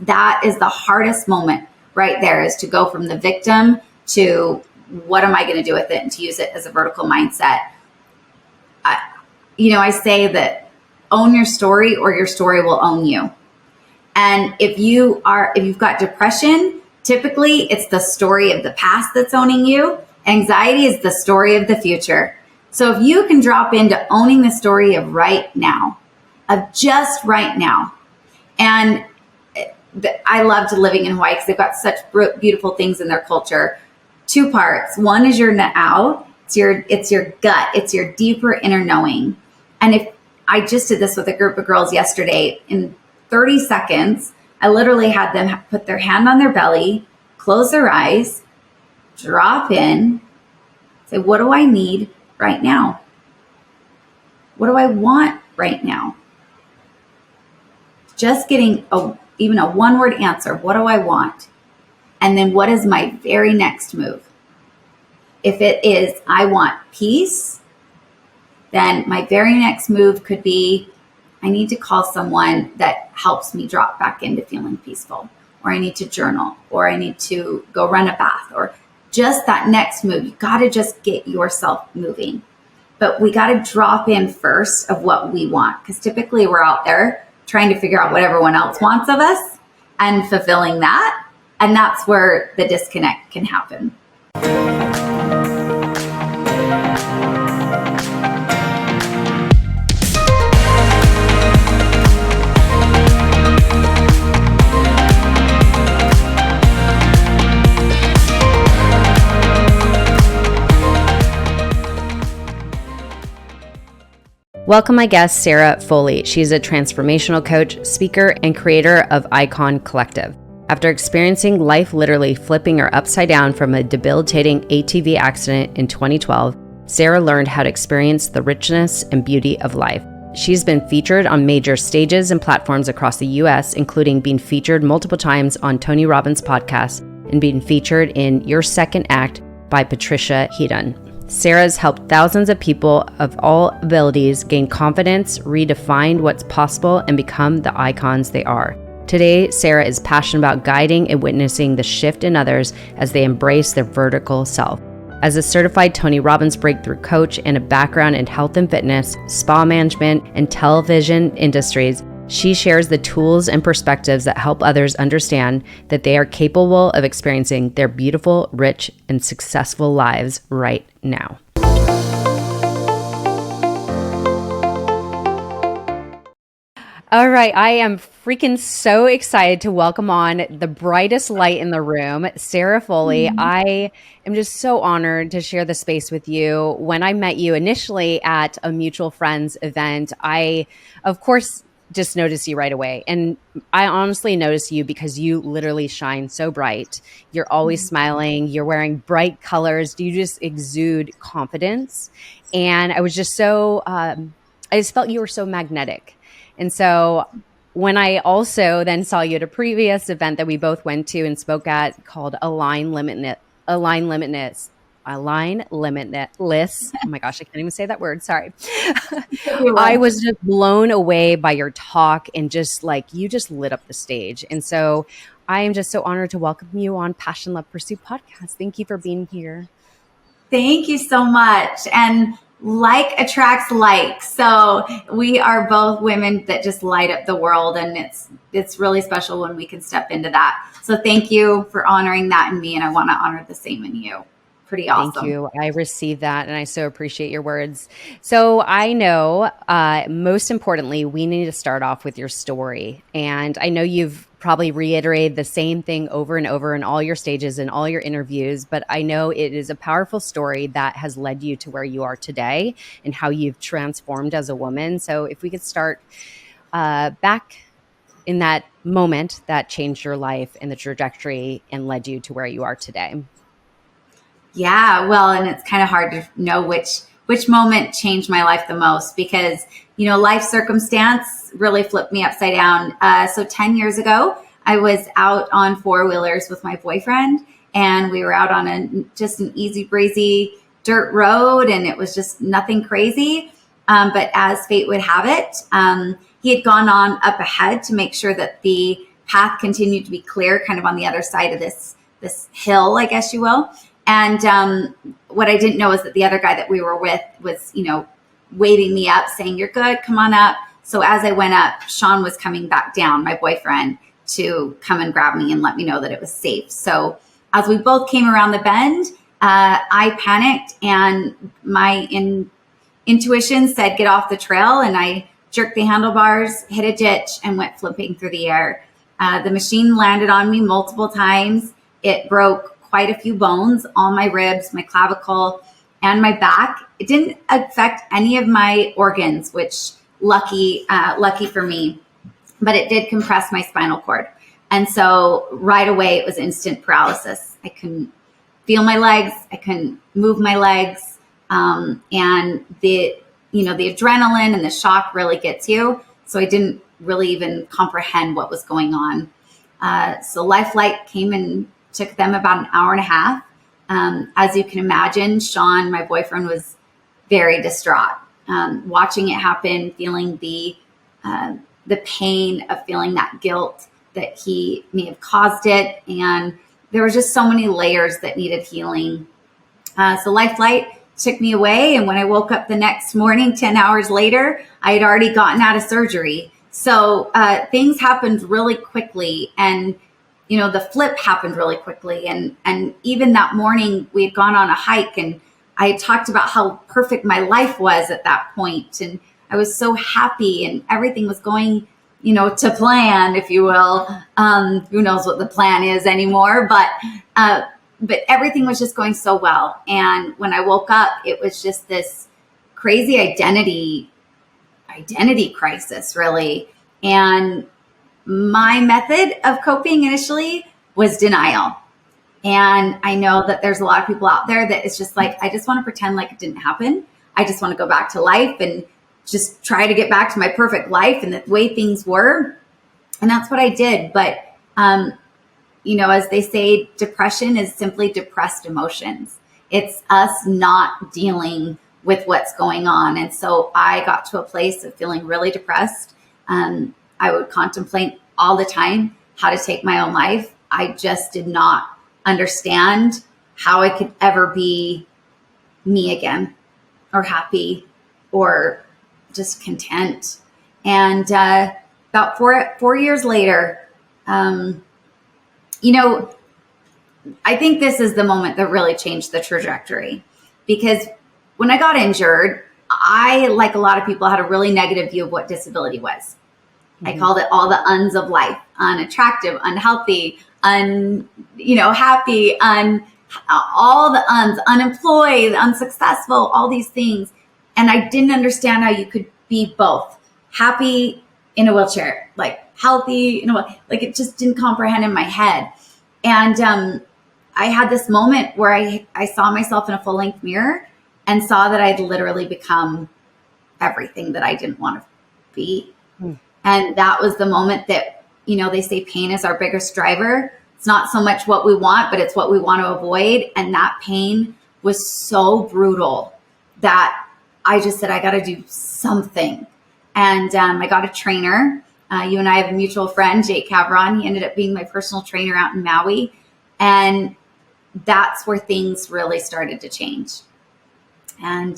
that is the hardest moment right there, is to go from the victim to what am I going to do with it, and to use it as a vertical mindset. I say that own your story or your story will own you. And if you've got depression, typically it's the story of the past that's owning you. Anxiety is the story of the future. So if you can drop into owning the story of right now, of just right now. And I loved living in Hawaii because they've got such beautiful things in their culture. 2 parts. One is your now. It's your gut. It's your deeper inner knowing. And if I just did this with a group of girls yesterday, in 30 seconds, I literally had them put their hand on their belly, close their eyes, drop in, say, what do I need right now? What do I want right now? Just getting even a one-word answer. What do I want? And then what is my very next move? If it is, I want peace, then my very next move could be, I need to call someone that helps me drop back into feeling peaceful, or I need to journal, or I need to go run a bath, or just that next move. You got to just get yourself moving. But we got to drop in first of what we want, because typically we're out there trying to figure out what everyone else wants of us and fulfilling that. And that's where the disconnect can happen. Welcome my guest, Sarah Foley. She's a transformational coach, speaker, and creator of Icon Collective. After experiencing life literally flipping her upside down from a debilitating ATV accident in 2012, Sarah learned how to experience the richness and beauty of life. She's been featured on major stages and platforms across the US, including being featured multiple times on Tony Robbins' podcast and being featured in Your Second Act by Patricia Heaton. Sarah's helped thousands of people of all abilities gain confidence, redefine what's possible, and become the icons they are. Today, Sarah is passionate about guiding and witnessing the shift in others as they embrace their vertical self. As a certified Tony Robbins Breakthrough Coach and a background in health and fitness, spa management, and television industries, she shares the tools and perspectives that help others understand that they are capable of experiencing their beautiful, rich, and successful lives right now. All right, I am freaking so excited to welcome on the brightest light in the room, Sarah Foley. I am just so honored to share the space with you. When I met you initially at a mutual friends event, I, of course, just noticed you right away. And I honestly noticed you because you literally shine so bright. You're always smiling. You're wearing bright colors. You just exude confidence. And I was just so, I just felt you were so magnetic. And so when I also then saw you at a previous event that we both went to and spoke at called Align Limitless. Oh my gosh, I can't even say that word. Sorry. I was just blown away by your talk and just like, you just lit up the stage. And so I am just so honored to welcome you on Passion, Love, Pursuit podcast. Thank you for being here. Thank you so much. And like attracts like. So we are both women that just light up the world. And it's really special when we can step into that. So thank you for honoring that in me. And I want to honor the same in you. Pretty awesome. Thank you. I received that and I so appreciate your words. So I know, most importantly, we need to start off with your story. And I know you've probably reiterated the same thing over and over in all your stages and all your interviews, but I know it is a powerful story that has led you to where you are today and how you've transformed as a woman. So if we could start back in that moment that changed your life and the trajectory and led you to where you are today. Yeah, well, and it's kind of hard to know which moment changed my life the most because, life circumstance really flipped me upside down. So 10 years ago, I was out on 4-wheelers with my boyfriend and we were out on just an easy breezy dirt road and it was just nothing crazy. But as fate would have it, he had gone on up ahead to make sure that the path continued to be clear kind of on the other side of this hill, I guess you will. And what I didn't know is that the other guy that we were with was, waving me up, saying, "You're good, come on up." So as I went up, Sean was coming back down, my boyfriend, to come and grab me and let me know that it was safe. So as we both came around the bend, I panicked, and my intuition said, "Get off the trail." And I jerked the handlebars, hit a ditch, and went flipping through the air. The machine landed on me multiple times. It broke quite a few bones, all my ribs, my clavicle, and my back. It didn't affect any of my organs, which lucky for me, but it did compress my spinal cord. And so right away it was instant paralysis. I couldn't feel my legs. I couldn't move my legs. And the adrenaline and the shock really gets you. So I didn't really even comprehend what was going on. So Life Flight came and took them about an hour and a half. As you can imagine, Sean, my boyfriend, was very distraught. Watching it happen, feeling the pain of feeling that guilt that he may have caused it. And there was just so many layers that needed healing. So Life Flight took me away. And when I woke up the next morning, 10 hours later, I had already gotten out of surgery. So things happened really quickly. And, the flip happened really quickly. And even that morning, we had gone on a hike, and I had talked about how perfect my life was at that point. And I was so happy, and everything was going, to plan, if you will. Who knows what the plan is anymore, but everything was just going so well. And when I woke up, it was just this crazy identity crisis, really. And my method of coping initially was denial. And I know that there's a lot of people out there that it's just like, I just want to pretend like it didn't happen. I just want to go back to life and just try to get back to my perfect life and the way things were. And that's what I did. But, as they say, depression is simply depressed emotions. It's us not dealing with what's going on. And so I got to a place of feeling really depressed. I would contemplate all the time how to take my own life. I just did not understand how I could ever be me again, or happy, or just content. And about four years later, I think this is the moment that really changed the trajectory. Because when I got injured, I, like a lot of people, had a really negative view of what disability was. I called it all the uns of life: unattractive, unhealthy, happy, all the uns, unemployed, unsuccessful, all these things. And I didn't understand how you could be both happy in a wheelchair, like healthy, like it just didn't comprehend in my head. And I had this moment where I saw myself in a full length mirror and saw that I'd literally become everything that I didn't want to be. And that was the moment that, they say pain is our biggest driver. It's not so much what we want, but it's what we want to avoid. And that pain was so brutal that I just said, I got to do something. And I got a trainer. You and I have a mutual friend, Jake Caveron. He ended up being my personal trainer out in Maui. And that's where things really started to change. And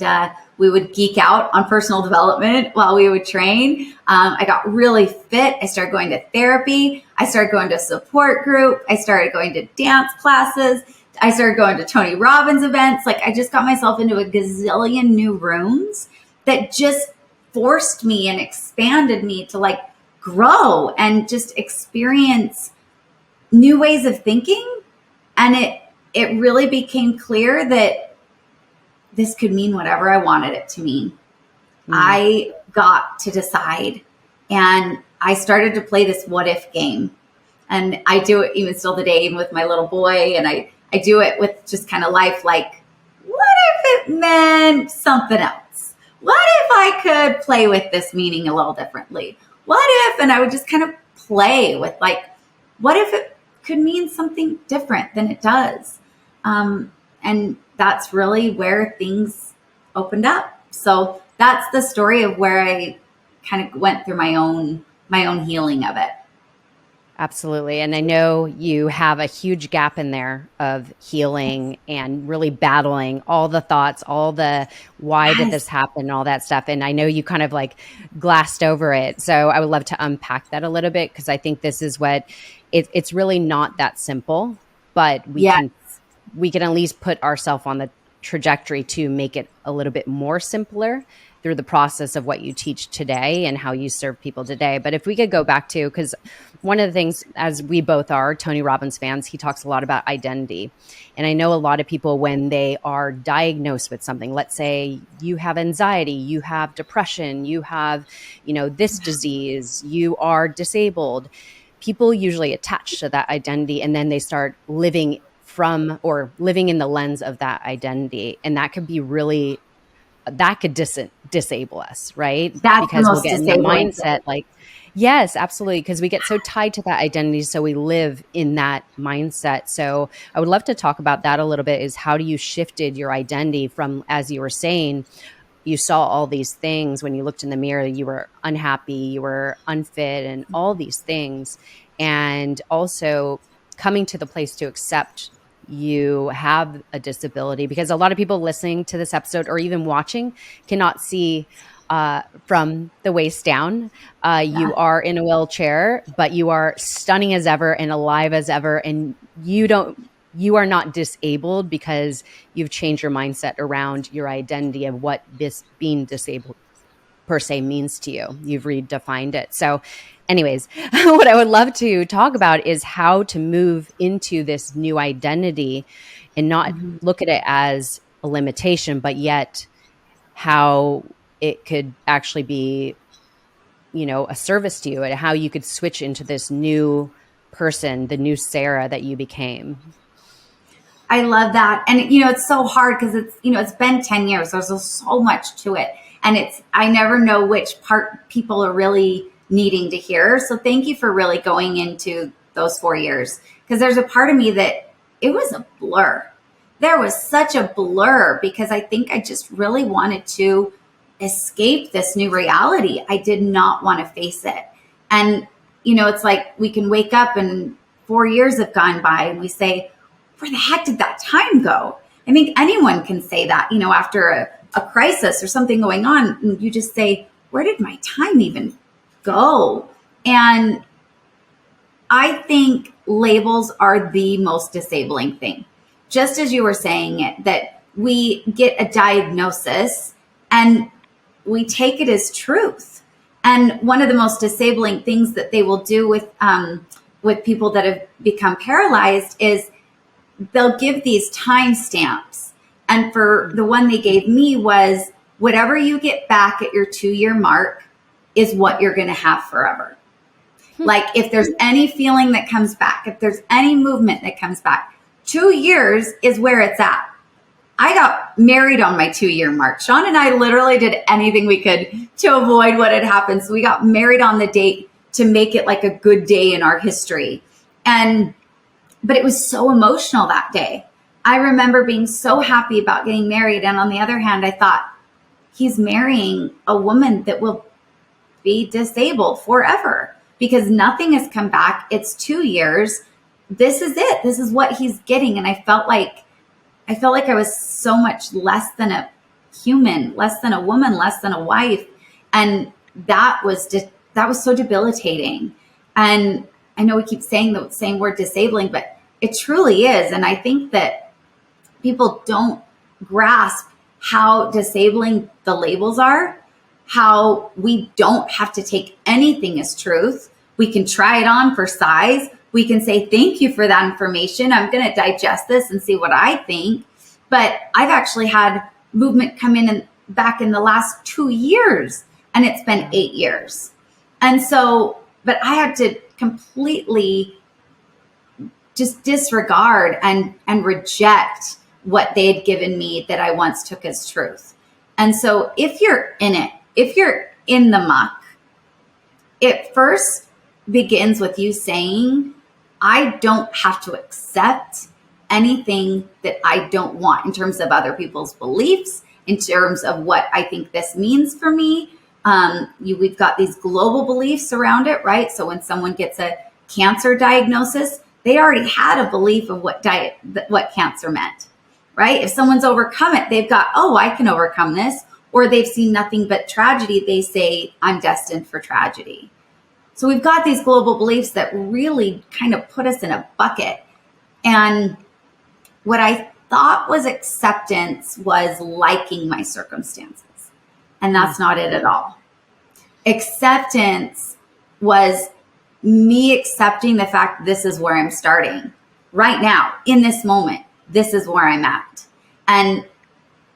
we would geek out on personal development while we would train. I got really fit. I started going to therapy. I started going to a support group. I started going to dance classes. I started going to Tony Robbins events. Like, I just got myself into a gazillion new rooms that just forced me and expanded me to grow and just experience new ways of thinking. And it really became clear that this could mean whatever I wanted it to mean. I got to decide. And I started to play this what if game. And I do it even still today, even with my little boy. And I do it with just kind of life, like, what if it meant something else? What if I could play with this meaning a little differently? What if, and I would just kind of play with what if it could mean something different than it does? And that's really where things opened up. So that's the story of where I kind of went through my own healing of it. Absolutely. And I know you have a huge gap in there of healing and really battling all the thoughts, all the why did Yes. this happen, all that stuff. And I know you kind of like glassed over it. So I would love to unpack that a little bit because I think this is what it's really not that simple, but Yeah. we can at least put ourselves on the trajectory to make it a little bit more simpler through the process of what you teach today and how you serve people today. But if we could go back to, because one of the things, as we both are Tony Robbins fans, he talks a lot about identity. And I know a lot of people, when they are diagnosed with something, let's say you have anxiety, you have depression, you have, this disease, you are disabled, people usually attach to that identity and then they start living from or living in the lens of that identity. And that could be really, that could disable us, right? That's the Because we'll most get in the disabling mindset thing. like, yes, absolutely. Because we get so tied to that identity. So we live in that mindset. So I would love to talk about that a little bit, is how do you shifted your identity from, as you were saying, you saw all these things when you looked in the mirror, you were unhappy, you were unfit, and all these things. And also coming to the place to accept you have a disability, because a lot of people listening to this episode or even watching cannot see from the waist down. Yeah. You are in a wheelchair, but you are stunning as ever and alive as ever. And you are not disabled because you've changed your mindset around your identity of what this being disabled per se means to you. You've redefined it. So anyways, what I would love to talk about is how to move into this new identity and not look at it as a limitation, but yet how it could actually be, a service to you, and how you could switch into this new person, the new Sarah that you became. I love that. And, it's so hard because it's been 10 years. There's so much to it. And I never know which part people are really needing to hear. So thank you for really going into those 4 years, because there's a part of me that it was a blur. There was such a blur because I think I just really wanted to escape this new reality. I did not want to face it. And, it's like we can wake up and 4 years have gone by and we say, where the heck did that time go? I think anyone can say that, after a crisis or something going on, and you just say, where did my time even go? And I think labels are the most disabling thing. Just as you were saying it, that we get a diagnosis and we take it as truth. And one of the most disabling things that they will do with people that have become paralyzed is they'll give these timestamps. And for the one they gave me was, whatever you get back at your 2-year mark is what you're going to have forever. Like if there's any feeling that comes back, if there's any movement that comes back, 2 years is where it's at. I got married on my 2-year mark. Sean and I literally did anything we could to avoid what had happened. So we got married on the date to make it like a good day in our history. But it was so emotional that day. I remember being so happy about getting married. And on the other hand, I thought, he's marrying a woman that will be disabled forever because nothing has come back. It's 2 years. This is it. This is what he's getting. And I felt like I was so much less than a human, less than a woman, less than a wife. And that was so debilitating. And I know we keep saying the same word, disabling, but it truly is. And I think that people don't grasp how disabling the labels are, how we don't have to take anything as truth. We can try it on for size. We can say, thank you for that information. I'm going to digest this and see what I think. But I've actually had movement come in and back in the last 2 years, and it's been 8 years. And so, but I had to completely just disregard and reject what they had given me that I once took as truth. And so if you're in it, if you're in the muck, it first begins with you saying, I don't have to accept anything that I don't want in terms of other people's beliefs, in terms of what I think this means for me. We've got these global beliefs around it, right? So when someone gets a cancer diagnosis, they already had a belief of what cancer meant, right? If someone's overcome it, they've got, oh, I can overcome this. Or they've seen nothing but tragedy. They say, I'm destined for tragedy. So we've got these global beliefs that really kind of put us in a bucket. And what I thought was acceptance was liking my circumstances. And that's not it at all. Acceptance was me accepting the fact this is where I'm starting right now, in this moment. This is where I'm at. And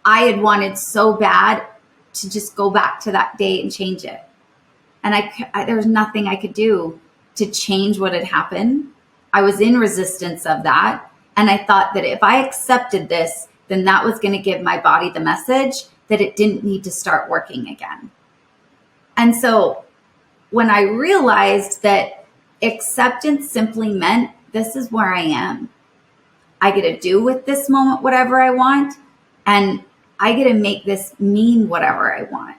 I had wanted so bad to just go back to that date and change it. And there was nothing I could do to change what had happened. I was in resistance of that. And I thought that if I accepted this, then that was going to give my body the message that it didn't need to start working again. And so when I realized that acceptance simply meant this is where I am, I get to do with this moment whatever I want, and I get to make this mean whatever I want.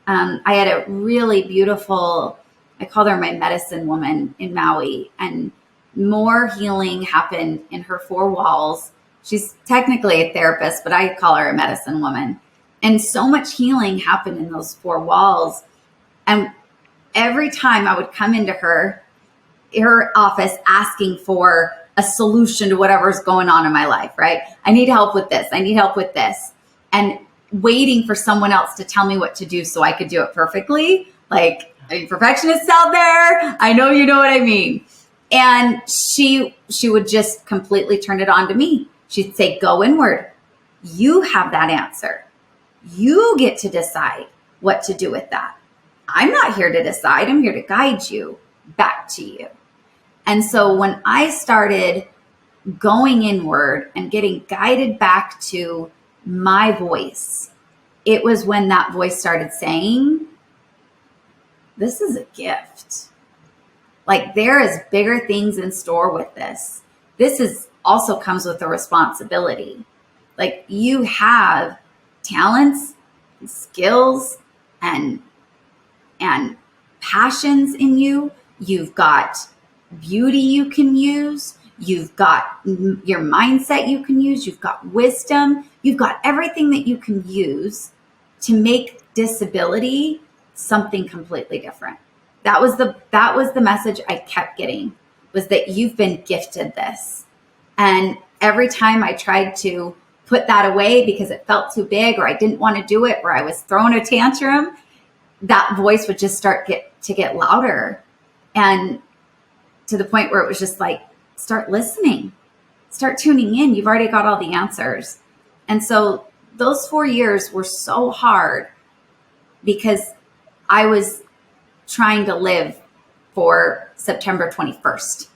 I had a really beautiful, I called her my medicine woman in Maui, and more healing happened in her four walls. She's technically a therapist, but I call her a medicine woman. And so much healing happened in those four walls. And every time I would come into her office asking for a solution to whatever's going on in my life, right? I need help with this. I need help with this. And waiting for someone else to tell me what to do so I could do it perfectly. Like, perfectionists out there, I know you know what I mean. And she would just completely turn it on to me. She'd say, go inward. You have that answer. You get to decide what to do with that. I'm not here to decide. I'm here to guide you back to you. And so when I started going inward and getting guided back to my voice, it was when that voice started saying, this is a gift. Like, there is bigger things in store with this. This is also comes with a responsibility. Like, you have talents, and skills, and passions in you. You've got beauty you can use. You've got your mindset you can use. You've got wisdom. You've got everything that you can use to make disability something completely different. That was the message I kept getting, was that you've been gifted this. And every time I tried to put that away because it felt too big, or I didn't want to do it, or I was throwing a tantrum, that voice would just start to get louder. And to the point where it was just like, start listening, start tuning in. You've already got all the answers. And so those 4 years were so hard because I was trying to live for September 21st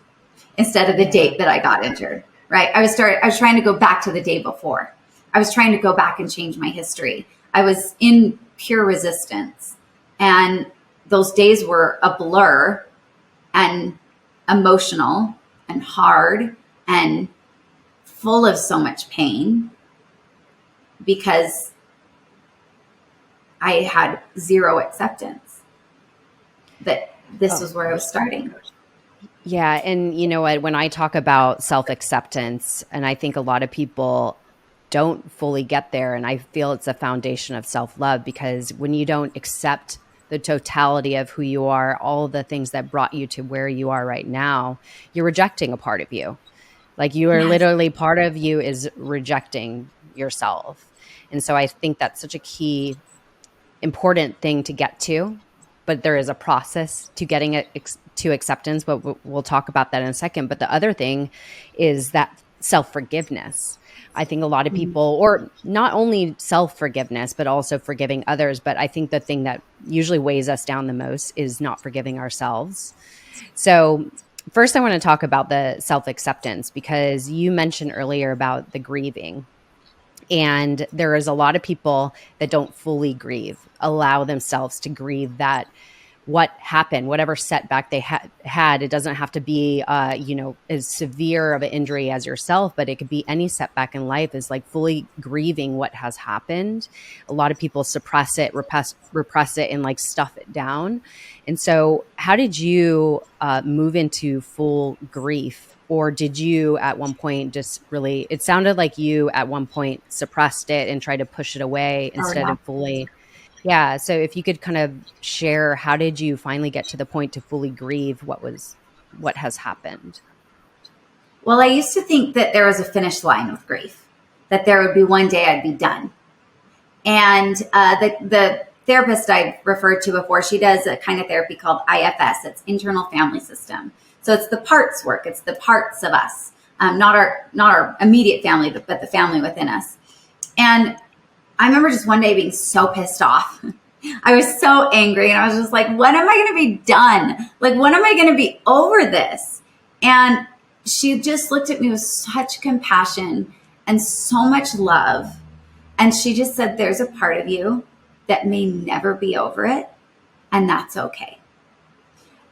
instead of the date that I got injured, right? I was trying to go back to the day before. I was trying to go back and change my history. I was in pure resistance. And those days were a blur and emotional and hard and full of so much pain because I had zero acceptance that this was where I was starting. Yeah. And you know what, when I talk about self-acceptance, and I think a lot of people don't fully get there, and I feel it's a foundation of self-love, because when you don't accept the totality of who you are, all the things that brought you to where you are right now, you're rejecting a part of you. Like, you are literally, part of you is rejecting yourself. And so I think that's such a key, important thing to get to, but there is a process to getting it to acceptance, but we'll talk about that in a second. But the other thing is that self-forgiveness. I think a lot of people, or not only self-forgiveness, but also forgiving others. But I think the thing that usually weighs us down the most is not forgiving ourselves. So first, I want to talk about the self-acceptance, because you mentioned earlier about the grieving. And there is a lot of people that don't fully grieve, allow themselves to grieve that what happened, whatever setback they had. It doesn't have to be, as severe of an injury as yourself, but it could be any setback in life, is like fully grieving what has happened. A lot of people suppress it, repress it, and like stuff it down. And so how did you move into full grief? Or did you at one point just really, it sounded like you at one point suppressed it and tried to push it away instead of fully. Yeah. So if you could kind of share, how did you finally get to the point to fully grieve what has happened? Well, I used to think that there was a finish line with grief, that there would be one day I'd be done. And the therapist I referred to before, she does a kind of therapy called IFS. It's internal family system. So it's the parts work. It's the parts of us, not our immediate family, but the family within us. And I remember just one day being so pissed off. I was so angry, and I was just like, when am I going to be done? Like, when am I going to be over this? And she just looked at me with such compassion and so much love. And she just said, there's a part of you that may never be over it, and that's okay.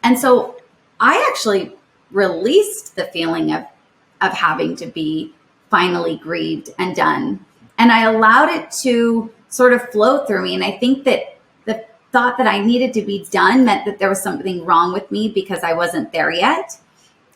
And so I actually released the feeling of having to be finally grieved and done. And I allowed it to sort of flow through me. And I think that the thought that I needed to be done meant that there was something wrong with me because I wasn't there yet.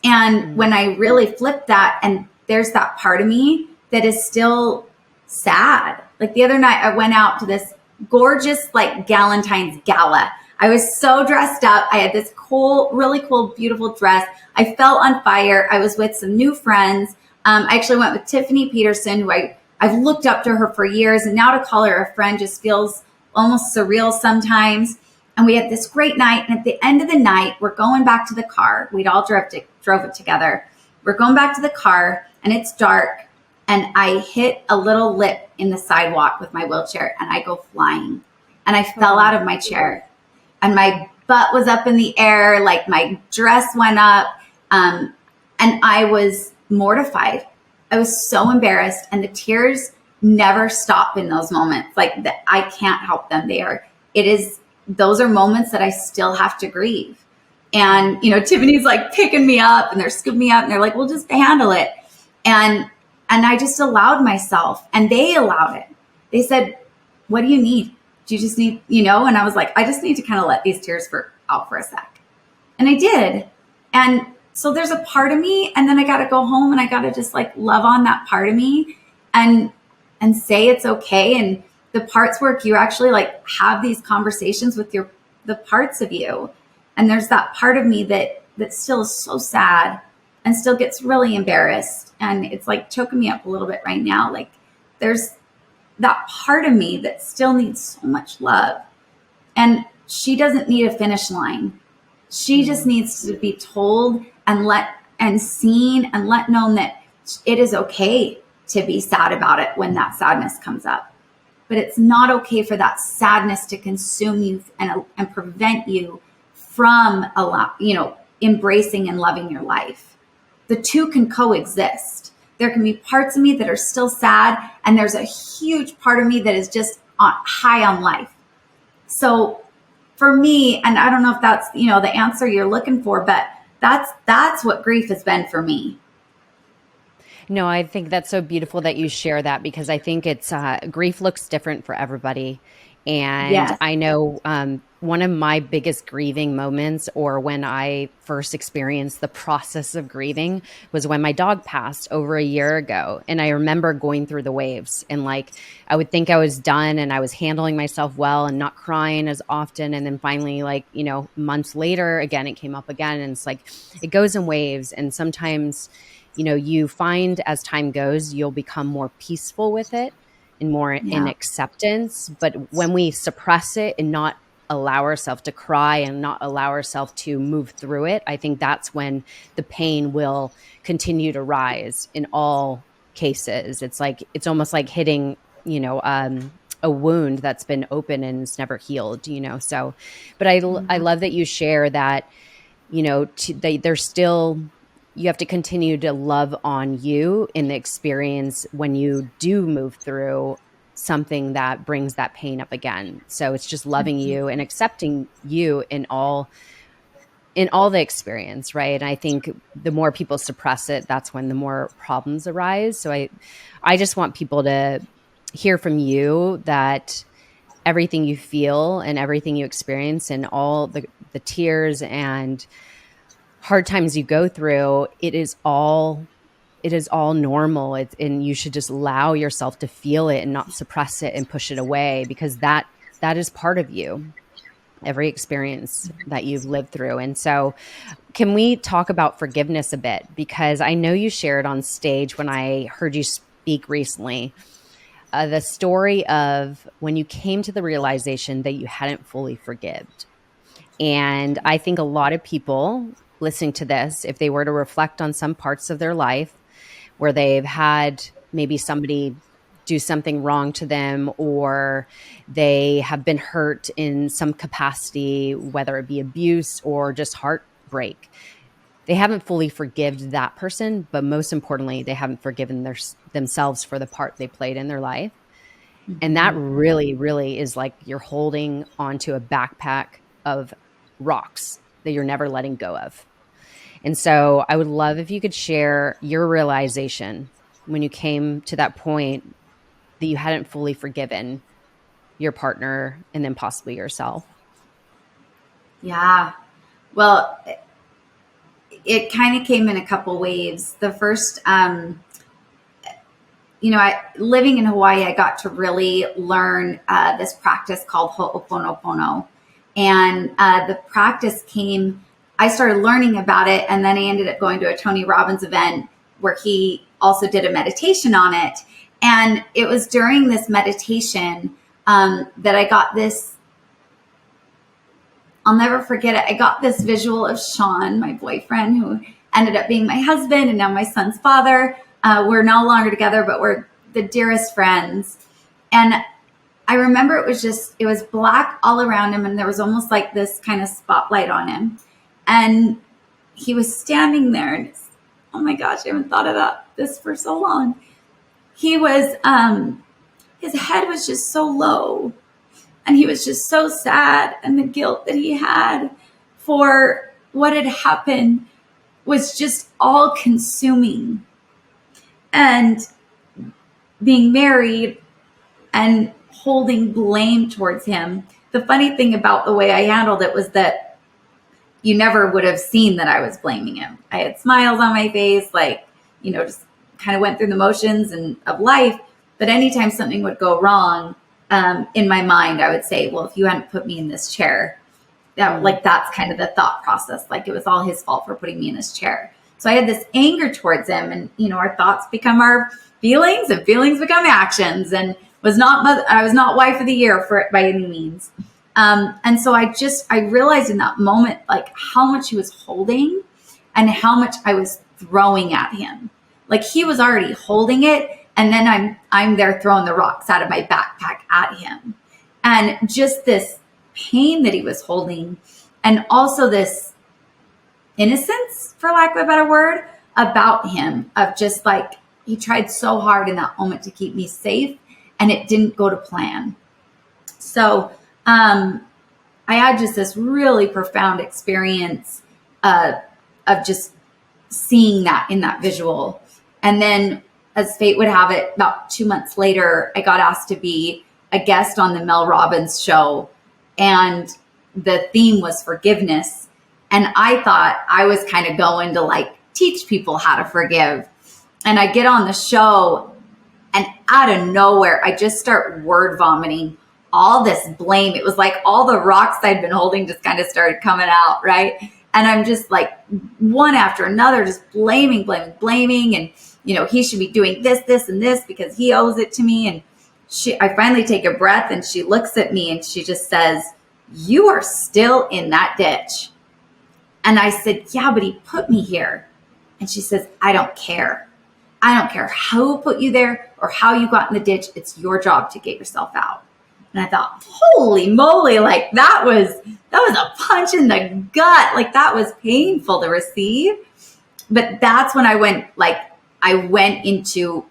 And when I really flipped that, and there's that part of me that is still sad. Like the other night, I went out to this gorgeous, like, Galentine's gala. I was so dressed up. I had this cool, really cool, beautiful dress. I felt on fire. I was with some new friends. I actually went with Tiffany Peterson, who I've looked up to her for years. And now to call her a friend just feels almost surreal sometimes. And we had this great night. And at the end of the night, we're going back to the car. We'd all drove it together. We're going back to the car, and it's dark. And I hit a little lip in the sidewalk with my wheelchair, and I go flying. And I fell out of my chair. And my butt was up in the air, like my dress went up. And I was mortified. I was so embarrassed, and the tears never stop in those moments. Like, I can't help them. Those are moments that I still have to grieve. And, Tiffany's like picking me up, and they're scooping me up, and they're like, we'll just handle it. And I just allowed myself, and they allowed it. They said, what do you need? Do you just need, And I was like, I just need to kind of let these tears out for a sec. And I did. And so there's a part of me, and then I got to go home, and I got to just like love on that part of me and say it's okay. And the parts work, you actually like have these conversations with the parts of you. And there's that part of me that still is so sad and still gets really embarrassed. And it's like choking me up a little bit right now. Like, there's that part of me that still needs so much love. And she doesn't need a finish line. She just needs to be told and seen and let known that it is okay to be sad about it when that sadness comes up. But it's not okay for that sadness to consume you and prevent you from embracing and loving your life. The two can coexist. There can be parts of me that are still sad, and there's a huge part of me that is just high on life. So for me, and I don't know if that's, the answer you're looking for, but that's what grief has been for me. No, I think that's so beautiful that you share that, because I think it's grief looks different for everybody. And yes. I know one of my biggest grieving moments, or when I first experienced the process of grieving, was when my dog passed over a year ago. And I remember going through the waves, and like, I would think I was done and I was handling myself well and not crying as often. And then finally, like, months later, again, it came up again. And it's like, it goes in waves. And sometimes, you find as time goes, you'll become more peaceful with it and more in acceptance. But when we suppress it and not allow ourselves to cry and not allow ourselves to move through it, I think that's when the pain will continue to rise in all cases. It's like, it's almost like hitting, a wound that's been open and it's never healed, So, but I love that you share that, there's still, you have to continue to love on you in the experience when you do move through something that brings that pain up again. So it's just loving you and accepting you in all the experience, right? And I think the more people suppress it, that's when the more problems arise. So I just want people to hear from you that everything you feel and everything you experience and all the tears and hard times you go through, it is all normal. And you should just allow yourself to feel it and not suppress it and push it away, because that is part of you, every experience that you've lived through. And so can we talk about forgiveness a bit? Because I know you shared on stage when I heard you speak recently, the story of when you came to the realization that you hadn't fully forgiven. And I think a lot of people listening to this, if they were to reflect on some parts of their life where they've had maybe somebody do something wrong to them, or they have been hurt in some capacity, whether it be abuse or just heartbreak, they haven't fully forgiven that person, but most importantly, they haven't forgiven themselves for the part they played in their life. Mm-hmm. And that really, really is like you're holding onto a backpack of rocks that you're never letting go of. And so I would love if you could share your realization when you came to that point that you hadn't fully forgiven your partner and then possibly yourself. Yeah. Well, it kind of came in a couple waves. The first, living in Hawaii, I got to really learn this practice called Ho'oponopono. And the practice I started learning about it, and then I ended up going to a Tony Robbins event where he also did a meditation on it. And it was during this meditation that I got this, I'll never forget it. I got this visual of Sean, my boyfriend, who ended up being my husband and now my son's father. We're no longer together, but we're the dearest friends. And I remember it was black all around him, and there was almost like this kind of spotlight on him. And he was standing there, and oh my gosh, I haven't thought about this for so long. He was, his head was just so low, and he was just so sad, and the guilt that he had for what had happened was just all consuming. And being married and holding blame towards him. The funny thing about the way I handled it was that you never would have seen that I was blaming him. I had smiles on my face, just kind of went through the motions of life. But anytime something would go wrong, in my mind, I would say, well, if you hadn't put me in this chair, that's kind of the thought process. Like it was all his fault for putting me in this chair. So I had this anger towards him, and, our thoughts become our feelings, and feelings become actions, and I was not wife of the year for it by any means. And so I realized in that moment, like how much he was holding and how much I was throwing at him. Like he was already holding it, and then I'm there throwing the rocks out of my backpack at him. And just this pain that he was holding, and also this innocence, for lack of a better word, about him, of just like, he tried so hard in that moment to keep me safe, and it didn't go to plan. So I had just this really profound experience of just seeing that in that visual. And then, as fate would have it, about 2 months later, I got asked to be a guest on the Mel Robbins show, and the theme was forgiveness. And I thought I was kind of going to teach people how to forgive. And I get on the show, and out of nowhere, I just start word vomiting all this blame. It was like all the rocks I'd been holding just kind of started coming out, right? And I'm just like one after another, just blaming. And, he should be doing this, and this because he owes it to me. And I finally take a breath, and she looks at me, and she just says, "You are still in that ditch." And I said, "Yeah, but he put me here." And she says, "I don't care. I don't care who put you there or how you got in the ditch. It's your job to get yourself out." And I thought, holy moly, that was a punch in the gut. That was painful to receive. But that's when I went into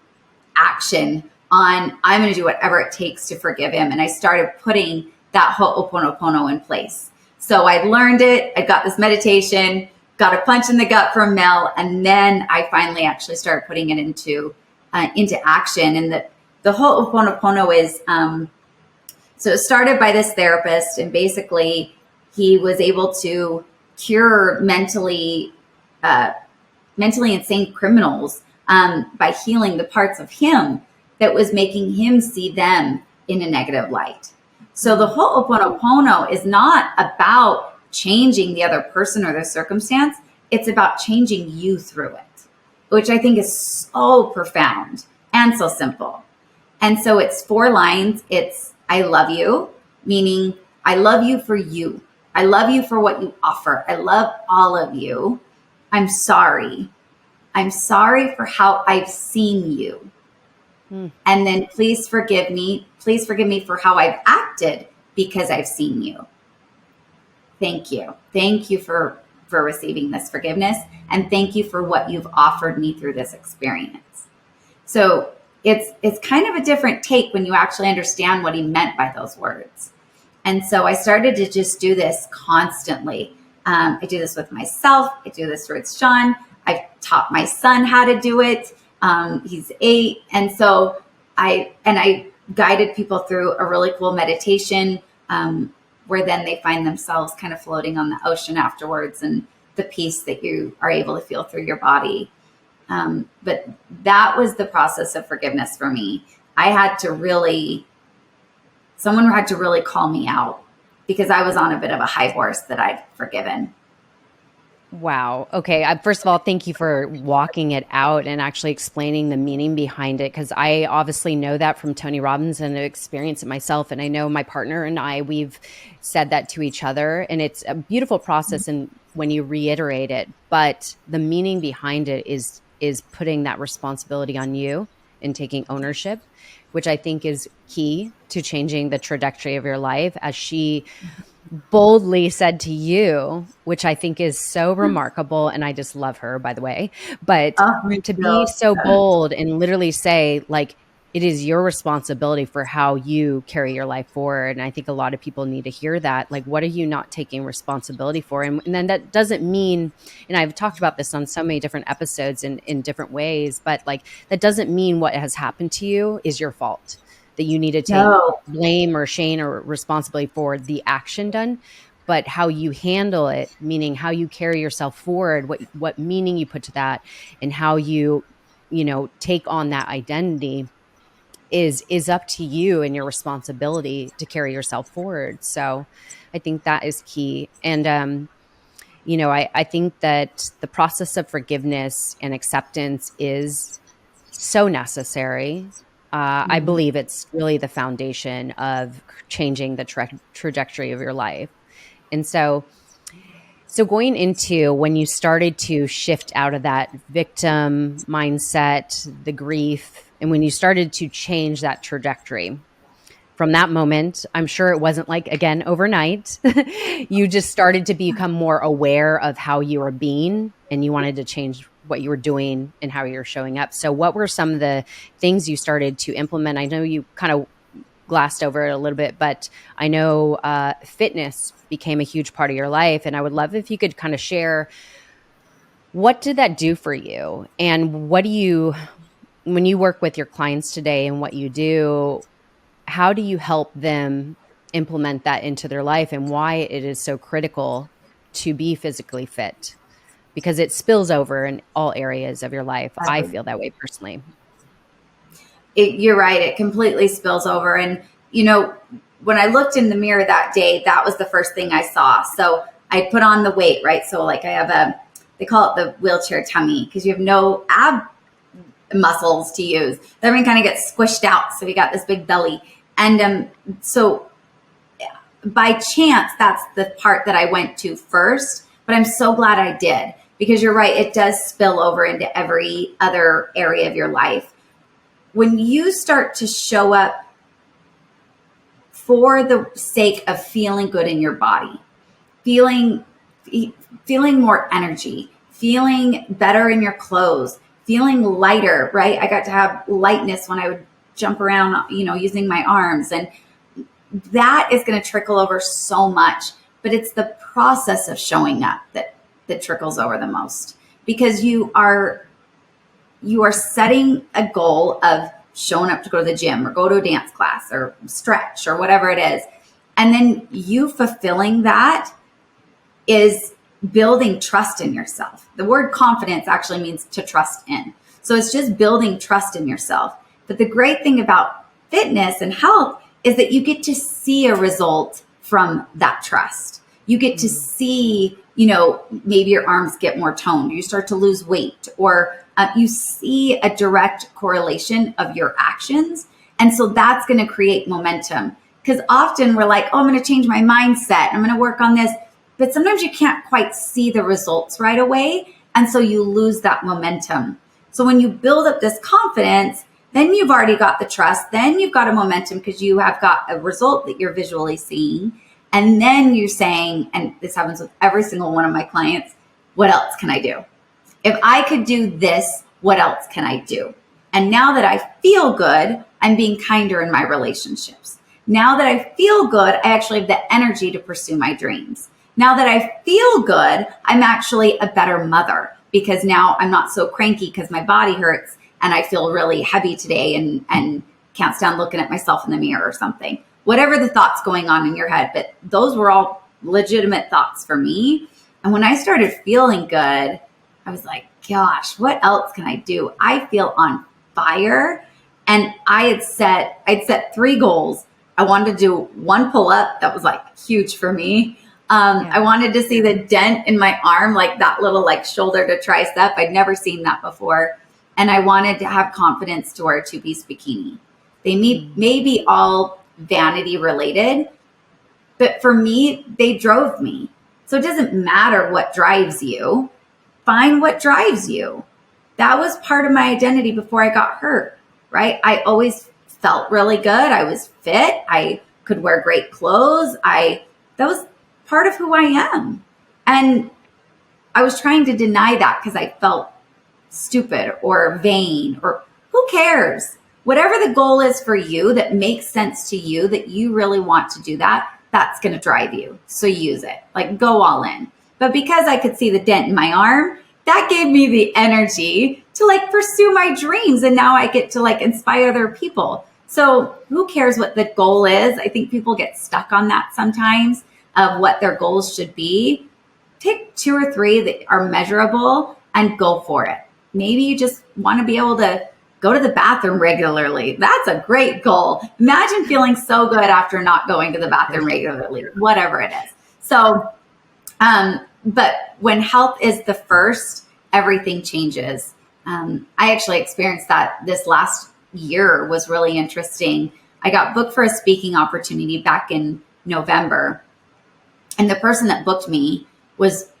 action on, I'm going to do whatever it takes to forgive him. And I started putting that Ho'oponopono in place. So I learned it. I got this meditation, got a punch in the gut from Mel. And then I finally actually started putting it into action. And the Ho'oponopono is, so it started by this therapist, and basically he was able to cure mentally insane criminals by healing the parts of him that was making him see them in a negative light. So the Ho'oponopono is not about changing the other person or their circumstance. It's about changing you through it, which I think is so profound and so simple. And so it's 4 lines. It's, I love you, meaning I love you for you. I love you for what you offer. I love all of you. I'm sorry. I'm sorry for how I've seen you. And then please forgive me. Please forgive me for how I've acted because I've seen you. Thank you. Thank you for receiving this forgiveness. And thank you for what you've offered me through this experience. So it's kind of a different take when you actually understand what he meant by those words. And so I started to just do this constantly. I do this with myself. I do this with Sean. I've taught my son how to do it. He's 8. And so I guided people through a really cool meditation where then they find themselves kind of floating on the ocean afterwards, and the peace that you are able to feel through your body. But that was the process of forgiveness for me. Someone had to really call me out because I was on a bit of a high horse that I'd forgiven. Wow. Okay. First of all, thank you for walking it out and actually explaining the meaning behind it, because I obviously know that from Tony Robbins and experienced it myself. And I know my partner and I, we've said that to each other, and it's a beautiful process and when you reiterate it, but the meaning behind it is putting that responsibility on you and taking ownership, which I think is key to changing the trajectory of your life, as she boldly said to you, which I think is so remarkable. And I just love her, by the way, but to be so bold and literally say, like, it is your responsibility for how you carry your life forward. And I think a lot of people need to hear that. Like, what are you not taking responsibility for? And then that doesn't mean, and I've talked about this on so many different episodes in different ways, but like, that doesn't mean what has happened to you is your fault, that you need to take blame or shame or responsibility for the action done, but how you handle it, meaning how you carry yourself forward, what meaning you put to that, and how you take on that identity is up to you and your responsibility to carry yourself forward. So I think that is key. And, I think that the process of forgiveness and acceptance is so necessary. I believe it's really the foundation of changing the trajectory of your life. And so going into when you started to shift out of that victim mindset, the grief, and when you started to change that trajectory from that moment, I'm sure it wasn't like, again, overnight, you just started to become more aware of how you were being, and you wanted to change what you were doing and how you were showing up. So what were some of the things you started to implement? I know you kind of glassed over it a little bit, but I know fitness became a huge part of your life. And I would love if you could kind of share, what did that do for you? And what do you, when you work with your clients today and what you do, how do you help them implement that into their life, and why it is so critical to be physically fit? Because it spills over in all areas of your life. I feel that way personally. You're right. It completely spills over. And, when I looked in the mirror that day, that was the first thing I saw. So I put on the weight, right? So like I have they call it the wheelchair tummy, because you have no ab muscles to use. Everything kind of gets squished out. So you got this big belly. And so by chance, that's the part that I went to first. But I'm so glad I did, because you're right. It does spill over into every other area of your life. When you start to show up for the sake of feeling good in your body, feeling more energy, feeling better in your clothes, feeling lighter, right? I got to have lightness when I would jump around, using my arms. And that is going to trickle over so much, but it's the process of showing up that trickles over the most, because you are setting a goal of showing up to go to the gym or go to a dance class or stretch or whatever it is. And then you fulfilling that is building trust in yourself. The word confidence actually means to trust in. So it's just building trust in yourself. But the great thing about fitness and health is that you get to see a result from that trust. You get to see, maybe your arms get more toned, you start to lose weight, or you see a direct correlation of your actions. And so that's going to create momentum. Because often we're like, oh, I'm going to change my mindset, I'm going to work on this. But sometimes you can't quite see the results right away. And so you lose that momentum. So when you build up this confidence, then you've already got the trust. Then you've got a momentum because you have got a result that you're visually seeing. And then you're saying, and this happens with every single one of my clients, what else can I do? If I could do this, what else can I do? And now that I feel good, I'm being kinder in my relationships. Now that I feel good, I actually have the energy to pursue my dreams. Now that I feel good, I'm actually a better mother, because now I'm not so cranky because my body hurts and I feel really heavy today and can't stand looking at myself in the mirror or something. Whatever the thoughts going on in your head, but those were all legitimate thoughts for me. And when I started feeling good, I was like, gosh, what else can I do? I feel on fire. And I'd set 3 goals. I wanted to do 1 pull-up. That was like huge for me. I wanted to see the dent in my arm, like that little shoulder to tricep. I'd never seen that before. And I wanted to have confidence to wear a 2-piece bikini. They may be all vanity related, but for me, they drove me. So it doesn't matter what drives you. Find what drives you. That was part of my identity before I got hurt, right? I always felt really good. I was fit. I could wear great clothes. That was part of who I am. And I was trying to deny that because I felt stupid or vain, or who cares? Whatever the goal is for you that makes sense to you, that you really want to do that's going to drive you. So use it, go all in. But because I could see the dent in my arm, that gave me the energy to pursue my dreams. And now I get to inspire other people. So who cares what the goal is? I think people get stuck on that sometimes, of what their goals should be. Pick 2 or 3 that are measurable and go for it. Maybe you just want to be able to go to the bathroom regularly. That's a great goal. Imagine feeling so good after not going to the bathroom regularly, whatever it is. So, but when health is the first, everything changes. I actually experienced that this last year. Was really interesting. I got booked for a speaking opportunity back in November. And the person that booked me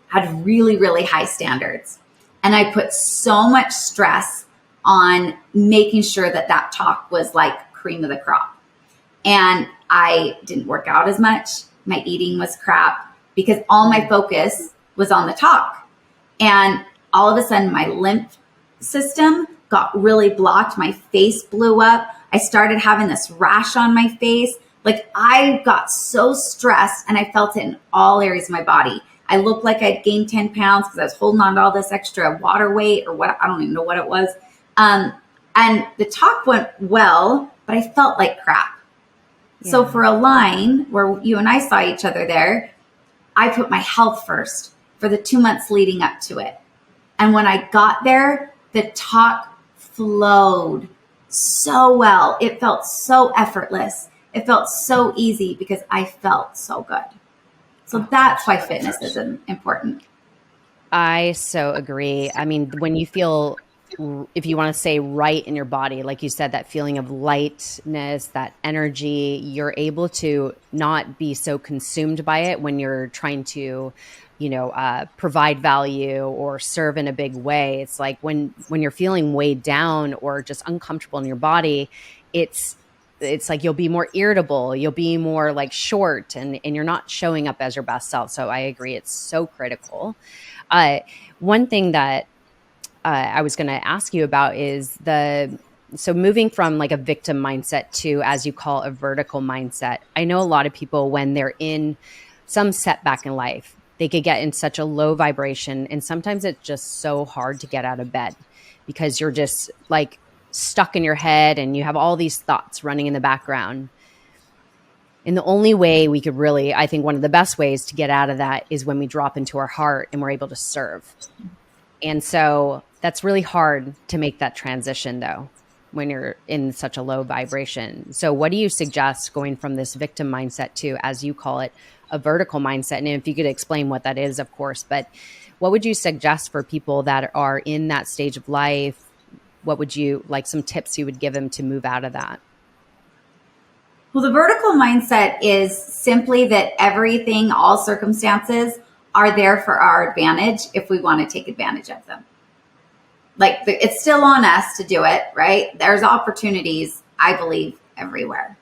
had really, really high standards. And I put so much stress on making sure that talk was cream of the crop. And I didn't work out as much. My eating was crap because all my focus was on the talk. And all of a sudden my lymph system got really blocked. My face blew up. I started having this rash on my face. I got so stressed, and I felt it in all areas of my body. I looked like I'd gained 10 pounds because I was holding on to all this extra water weight or what, I don't even know what it was. And the talk went well, but I felt like crap. Yeah. So for a line where you and I saw each other there, I put my health first for the 2 months leading up to it. And when I got there, the talk flowed so well. It felt so effortless. It felt so easy because I felt so good. So that's why fitness is important. I so agree. I mean, when you feel, if you want to say right in your body, like you said, that feeling of lightness, that energy, you're able to not be so consumed by it when you're trying to, provide value or serve in a big way. It's like when you're feeling weighed down or just uncomfortable in your body, it's like you'll be more irritable, you'll be more short, and you're not showing up as your best self. So I agree. It's so critical. One thing that I was going to ask you about is So moving from like a victim mindset to, as you call, a vertical mindset. I know a lot of people, when they're in some setback in life, they could get in such a low vibration. And sometimes it's just so hard to get out of bed because you're just like stuck in your head and you have all these thoughts running in the background. And the only way we could really, I think one of the best ways to get out of that is when we drop into our heart and we're able to serve. And so that's really hard to make that transition, though, when you're in such a low vibration. So what do you suggest going from this victim mindset to, as you call it, a vertical mindset? And if you could explain what that is, of course, but what would you suggest for people that are in that stage of life? What would you, like some tips you would give them to move out of that? Well, the vertical mindset is simply that everything, all circumstances are there for our advantage if we want to take advantage of them. Like it's still on us to do it, right? There's opportunities, I believe, everywhere.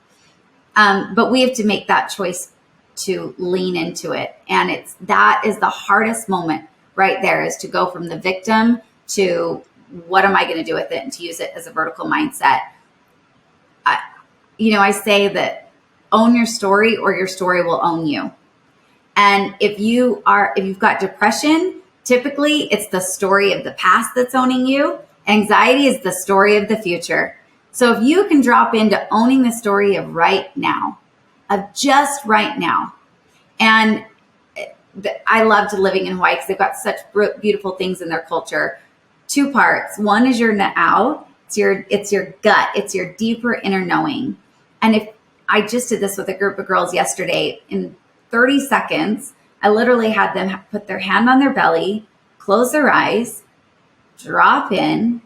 But we have to make that choice to lean into it. And that is the hardest moment right there, is to go from the victim to what am I going to do with it, and to use it as a vertical mindset. I say that own your story or your story will own you. And if you've got depression, typically it's the story of the past that's owning you. Anxiety is the story of the future. So if you can drop into owning the story of right now, of just right now. And I loved living in Hawaii because they've got such beautiful things in their culture. 2 parts. One is your now. It's your gut. It's your deeper inner knowing. And if I just did this with a group of girls yesterday, in 30 seconds, I literally had them put their hand on their belly, close their eyes, drop in,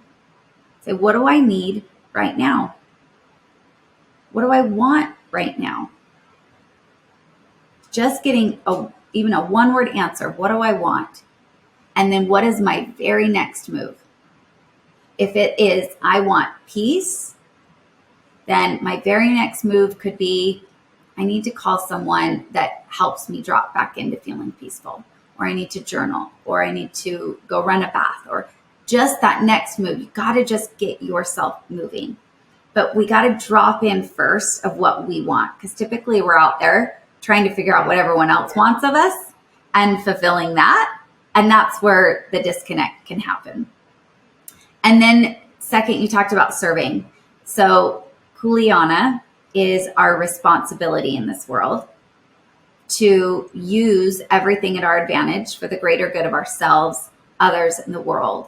say, what do I need right now? What do I want right now? Just getting even a one-word answer. What do I want? And then what is my very next move? If it is, I want peace, then my very next move could be, I need to call someone that helps me drop back into feeling peaceful, or I need to journal, or I need to go run a bath, or just that next move. You got to just get yourself moving. But we got to drop in first of what we want, because typically we're out there trying to figure out what everyone else wants of us and fulfilling that. And that's where the disconnect can happen. And then second, you talked about serving. So Kuleana is our responsibility in this world to use everything at our advantage for the greater good of ourselves, others, and the world.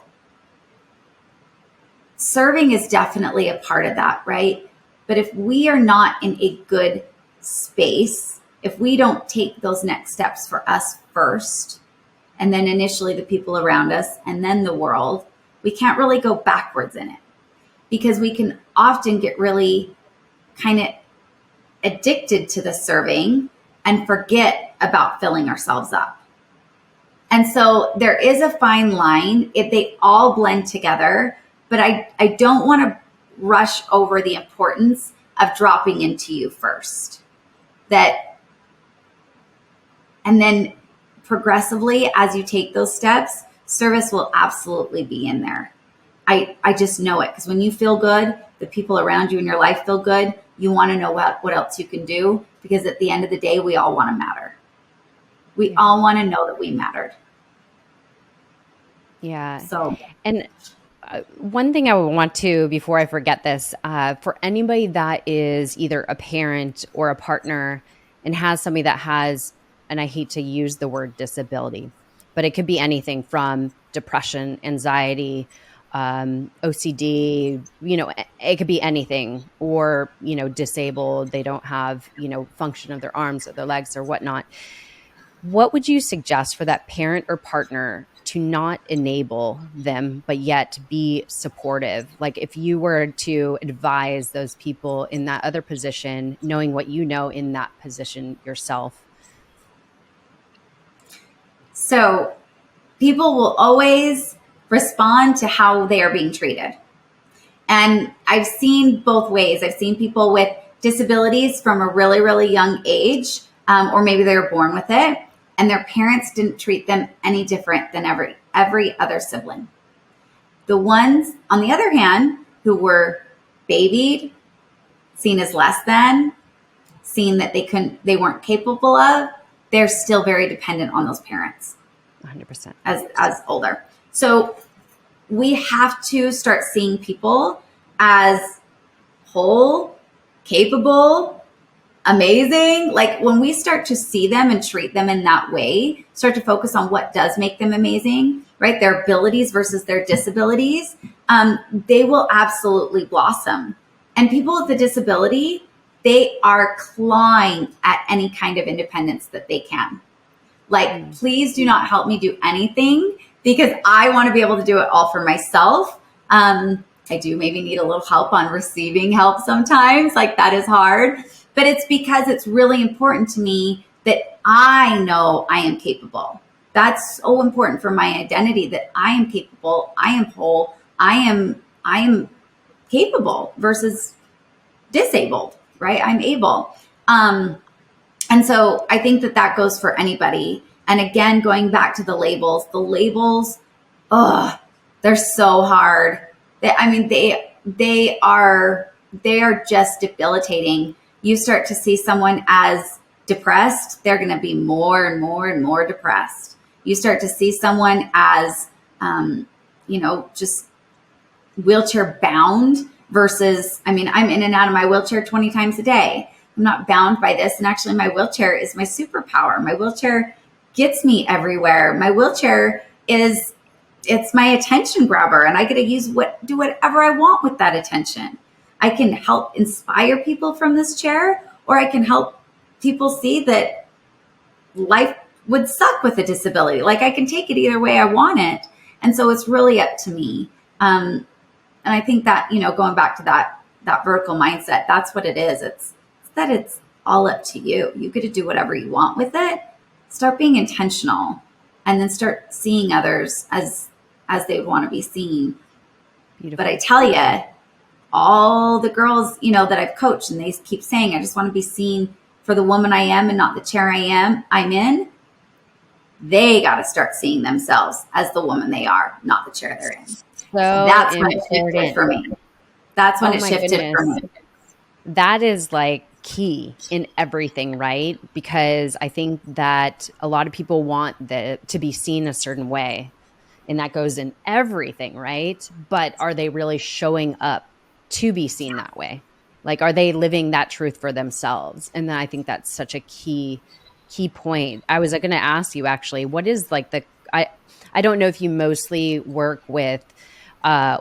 Serving is definitely a part of that, right? But if we are not in a good space, if we don't take those next steps for us first, and then initially the people around us, and then the world, we can't really go backwards in it, because we can often get really kind of addicted to the serving and forget about filling ourselves up. And so there is a fine line. They all blend together, but I don't want to rush over the importance of dropping into you first. And then progressively, as you take those steps, service will absolutely be in there. I just know it, because when you feel good, the people around you in your life feel good. You want to know what else you can do, because at the end of the day, we all want to matter. We all want to know that we mattered. Yeah. So, and one thing I would want to, before I forget this, for anybody that is either a parent or a partner and has somebody that has, and I hate to use the word disability, but it could be anything from depression, anxiety, OCD, it could be anything, or, disabled, they don't have, function of their arms or their legs or whatnot. What would you suggest for that parent or partner to not enable them, but yet be supportive? Like if you were to advise those people in that other position, knowing what you know in that position yourself. So people will always respond to how they are being treated. And I've seen both ways. I've seen people with disabilities from a really, really young age, or maybe they were born with it, and their parents didn't treat them any different than every other sibling. The ones, on the other hand, who were babied, seen as less than, seen that they weren't capable of, they're still very dependent on those parents 100%. as older. So we have to start seeing people as whole, capable, amazing. Like when we start to see them and treat them in that way, start to focus on what does make them amazing, right? Their abilities versus their disabilities, they will absolutely blossom. And people with a disability, they are clawing at any kind of independence that they can. Like, please do not help me do anything because I want to be able to do it all for myself. I do maybe need a little help on receiving help sometimes. Like that is hard, but it's because it's really important to me that I know I am capable. That's so important for my identity, that I am capable, I am whole, I am capable versus disabled, right? I'm able. And so I think that goes for anybody. And again, going back to the labels, they're so hard. They are just debilitating. You start to see someone as depressed, they're going to be more and more and more depressed. You start to see someone as, just wheelchair bound versus, I'm in and out of my wheelchair 20 times a day. I'm not bound by this. And actually my wheelchair is my superpower. My wheelchair gets me everywhere. My wheelchair it's my attention grabber, and I get to do whatever I want with that attention. I can help inspire people from this chair, or I can help people see that life would suck with a disability. Like I can take it either way I want it. And so it's really up to me. And I think that, going back to that vertical mindset, that's what it is. It's that it's all up to you. You get to do whatever you want with it. Start being intentional, and then start seeing others as they would want to be seen. Beautiful. But I tell you, all the girls, that I've coached, and they keep saying, I just want to be seen for the woman I am and not the chair I'm in. They got to start seeing themselves as the woman they are, not the chair they're in. So that's when it shifted for me. That's when it shifted for me. That is like key in everything, right? Because I think that a lot of people want to be seen a certain way, and that goes in everything, right? But are they really showing up to be seen that way? Like, are they living that truth for themselves? And then I think that's such a key point. I was going to ask you actually, what is like I don't know if you mostly work with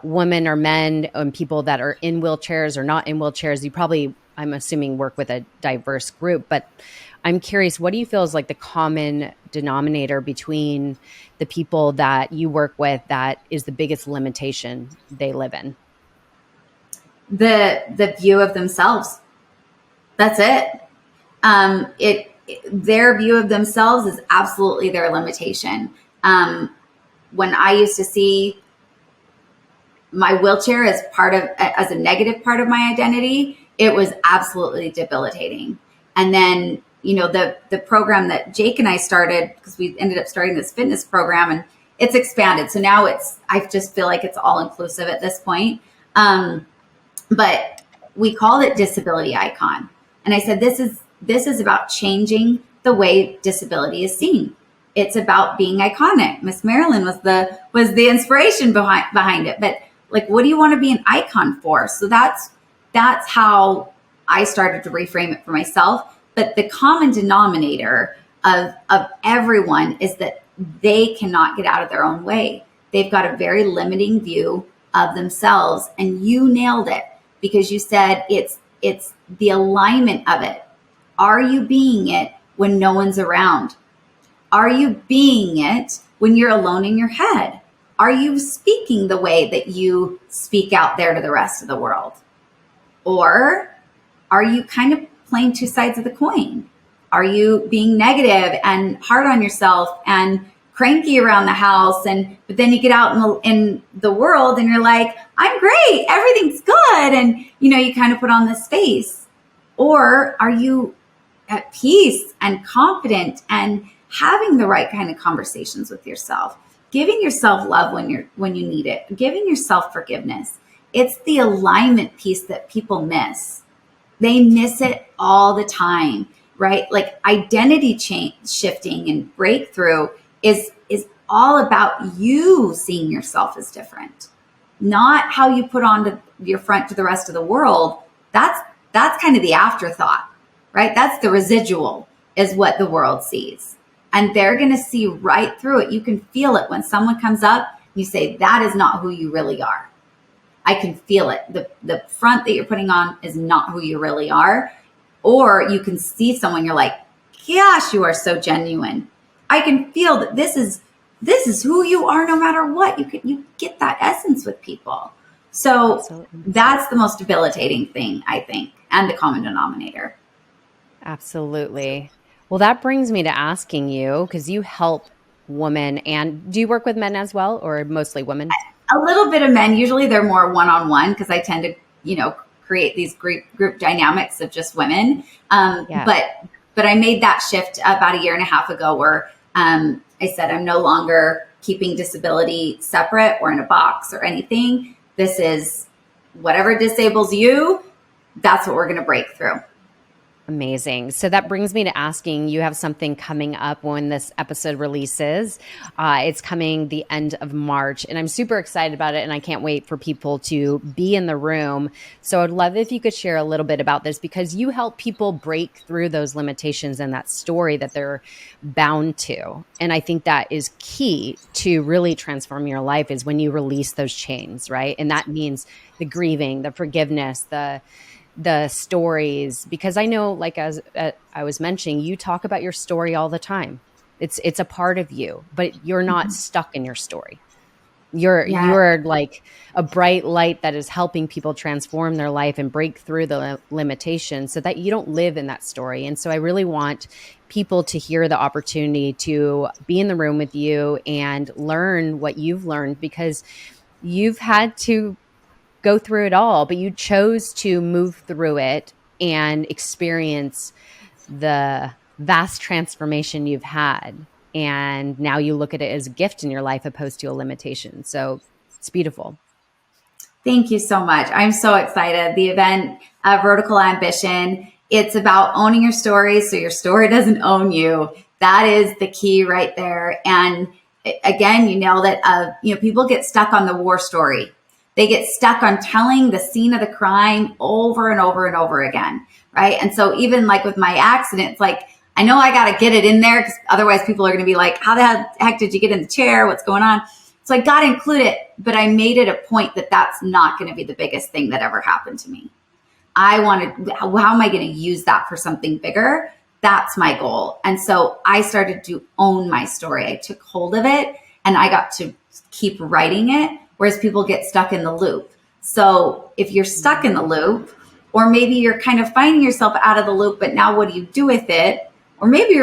women or men and people that are in wheelchairs or not in wheelchairs. You probably, I'm assuming, work with a diverse group, but I'm curious, what do you feel is like the common denominator between the people that you work with that is the biggest limitation they live in? The view of themselves. That's it. Their view of themselves is absolutely their limitation. When I used to see my wheelchair as a negative part of my identity, it was absolutely debilitating. And then, the program that Jake and I started, because we ended up starting this fitness program, and it's expanded. So now I just feel like it's all inclusive at this point. But we called it Disability Icon. And I said, this is about changing the way disability is seen. It's about being iconic. Miss Marilyn was the inspiration behind it. But like, what do you want to be an icon for? So that's how I started to reframe it for myself. But the common denominator of everyone is that they cannot get out of their own way. They've got a very limiting view of themselves. And you nailed it, because you said it's the alignment of it. Are you being it when no one's around? Are you being it when you're alone in your head? Are you speaking the way that you speak out there to the rest of the world? Or are you kind of playing two sides of the coin? Are you being negative and hard on yourself and cranky around the house, but then you get out in the world and you're like, I'm great, everything's good, and you kind of put on this face? Or are you at peace and confident and having the right kind of conversations with yourself, giving yourself love when you need it, giving yourself forgiveness, It's the alignment piece that people miss. They miss it all the time, right? Like identity change, shifting and breakthrough is all about you seeing yourself as different, not how you put on your front to the rest of the world. That's kind of the afterthought, right? That's the residual is what the world sees. And they're going to see right through it. You can feel it when someone comes up, you say, that is not who you really are. I can feel it. The front that you're putting on is not who you really are. Or you can see someone, you're like, gosh, you are so genuine. I can feel that this is who you are no matter what. You get that essence with people. So absolutely. That's the most debilitating thing, I think, and the common denominator. Absolutely. Well, that brings me to asking you, because you help women, and do you work with men as well, or mostly women? A little bit of men. Usually they're more one-on-one because I tend to, create these group dynamics of just women. But I made that shift about a year and a half ago where I said, I'm no longer keeping disability separate or in a box or anything. This is whatever disables you. That's what we're going to break through. Amazing. So that brings me to asking, you have something coming up when this episode releases. It's coming the end of March, and I'm super excited about it, and I can't wait for people to be in the room. So I'd love if you could share a little bit about this, because you help people break through those limitations and that story that they're bound to. And I think that is key to really transform your life, is when you release those chains, right? And that means the grieving, the forgiveness, the stories, because I know, like, as I was mentioning, you talk about your story all the time. It's a part of you, but you're not stuck in your story. You're like a bright light that is helping people transform their life and break through the limitations so that you don't live in that story. And so I really want people to hear the opportunity to be in the room with you and learn what you've learned, because you've had to go through it all, but you chose to move through it and experience the vast transformation you've had. And now you look at it as a gift in your life opposed to a limitation. So it's beautiful. Thank you so much. I'm so excited. The event, Vertical Ambition, it's about owning your story so your story doesn't own you. That is the key right there. And again, you nailed it. People get stuck on the war story. They get stuck on telling the scene of the crime over and over and over again, right? And so even like with my accident, it's like, I know I got to get it in there because otherwise people are going to be like, how the heck did you get in the chair? What's going on? So I got to include it, but I made it a point that that's not going to be the biggest thing that ever happened to me. How am I going to use that for something bigger? That's my goal. And so I started to own my story. I took hold of it and I got to keep writing it. Whereas people get stuck in the loop. So if you're stuck in the loop, or maybe you're kind of finding yourself out of the loop, but now what do you do with it? Or maybe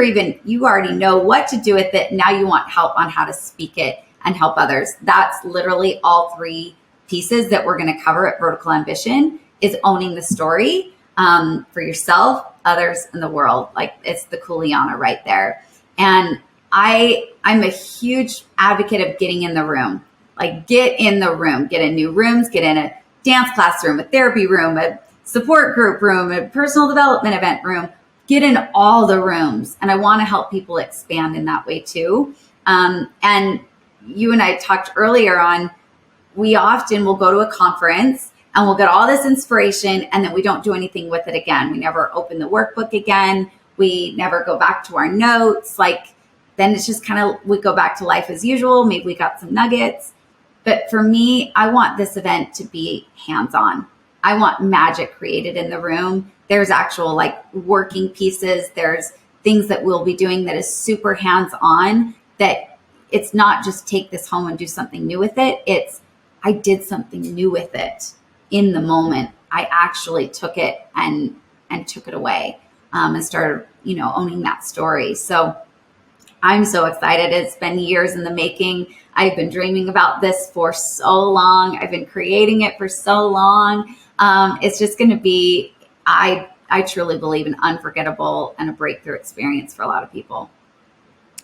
you already know what to do with it. Now you want help on how to speak it and help others. That's literally all three pieces that we're going to cover at Vertical Ambition, is owning the story for yourself, others, and the world. Like, it's the Kuleana right there. And I'm a huge advocate of getting in the room. Like, get in the room, get in new rooms, get in a dance class room, a therapy room, a support group room, a personal development event room, get in all the rooms. And I want to help people expand in that way too. And you and I talked earlier on, we often will go to a conference and we'll get all this inspiration and then we don't do anything with it again. We never open the workbook again. We never go back to our notes. Like, then it's just kind of, we go back to life as usual. Maybe we got some nuggets. But for me, I want this event to be hands-on. I want magic created in the room. There's actual like working pieces. There's things that we'll be doing that is super hands-on, that it's not just take this home and do something new with it. It's, I did something new with it in the moment. I actually took it and took it away and started, owning that story. So I'm so excited. It's been years in the making. I've been dreaming about this for so long. I've been creating it for so long. It's just going to be, I truly believe, an unforgettable and a breakthrough experience for a lot of people.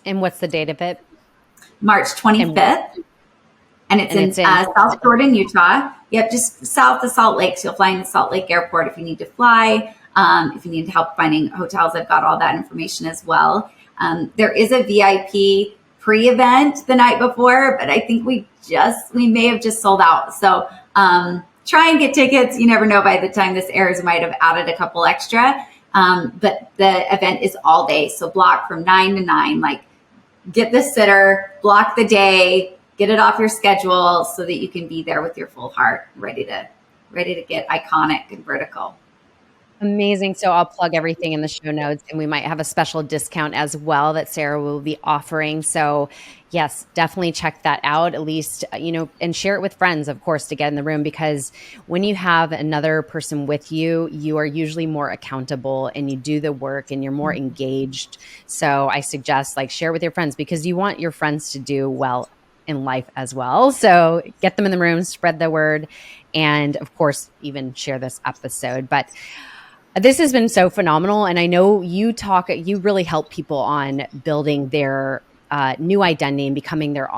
And what's the date of it? March 25th. And it's in South Jordan, Utah. Yep, just south of Salt Lake. So you'll fly into Salt Lake Airport if you need to fly. If you need help finding hotels, I've got all that information as well. There is a VIP pre-event the night before, but I think we may have just sold out. So try and get tickets. You never know, by the time this airs, might have added a couple extra. But the event is all day. So block from 9 to 9, like get the sitter, block the day, get it off your schedule so that you can be there with your full heart, ready to get iconic and vertical. Amazing. So I'll plug everything in the show notes, and we might have a special discount as well that Sarah will be offering. So yes, definitely check that out, at least, and share it with friends, of course, to get in the room, because when you have another person with you, you are usually more accountable and you do the work and you're more engaged. So I suggest share it with your friends, because you want your friends to do well in life as well. So get them in the room, spread the word, and of course, even share this episode. But this has been so phenomenal. And I know you really help people on building their new identity and becoming their